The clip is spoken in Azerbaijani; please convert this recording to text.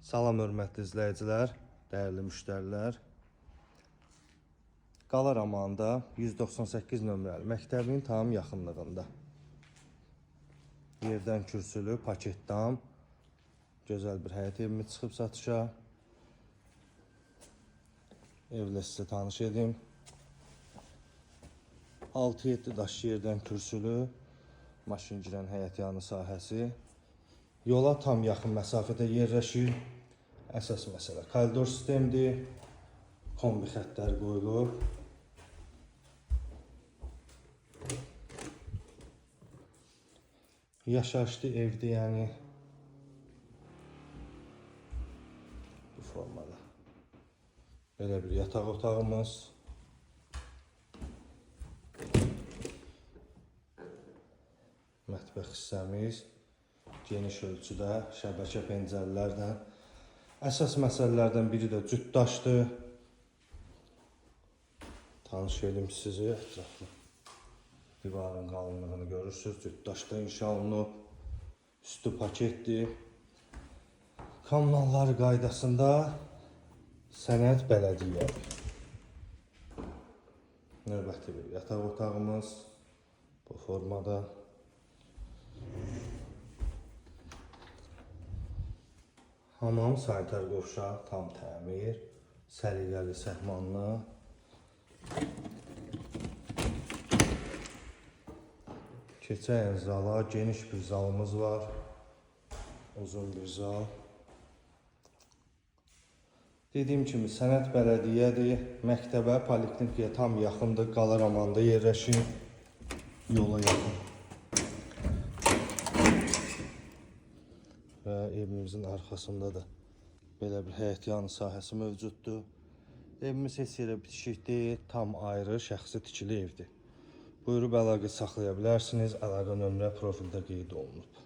Salam hörmətli izləyicilər, dəyərli müştərilər. Qala Romanda 198 nömrəli məktəbin tam yaxınlığında. Yerdən kürsülü, paketdam, gözəl bir həyət evimiz çıxıb satışa. Evlə sizə tanış edim. 6-7 daş yerdən kürsülü, maşın girən həyət yanı sahəsi. Yola tam yaxın məsafədə yerləşir. Əsas məsələ koridor sistemdir. Kombi xəttlər qoyulub. Yaşayışlı evdir, yəni bu formada. Belə bir yataq otağımız. Mətbəx hissəmiz. Geniş ölçüdə şəbəkə pəncərələrdən. Əsas məsələlərdən biri də cütdaşdır. Tanış edim sizi ətraflı. Divarın qalınlığını görürsünüz. Cütdaşda inşa olunub. Üstü paketdir. Kommunallar qaydasında sənəd bələdiyyədir. Növbəti bir yataq otağımız bu formada. Hamam, sanitar qovşaq, tam təmir, səliqəli səhmanlı. Keçən zala, geniş bir zalımız var. Uzun bir zal. Dediyim kimi, sənəd bələdiyyədir. Məktəbə, poliklinikaya tam yaxındır. Qala Romanda yerləşir. Yola yaxın. Və evimizin arxasında da belə bir həyət yanı sahəsi mövcuddur. Evimiz heç yerə bitişik deyil, tam ayrı şəxsi tikili evdir. Buyurub əlaqə saxlaya bilərsiniz. Əlaqə nömrə profildə qeyd olunub.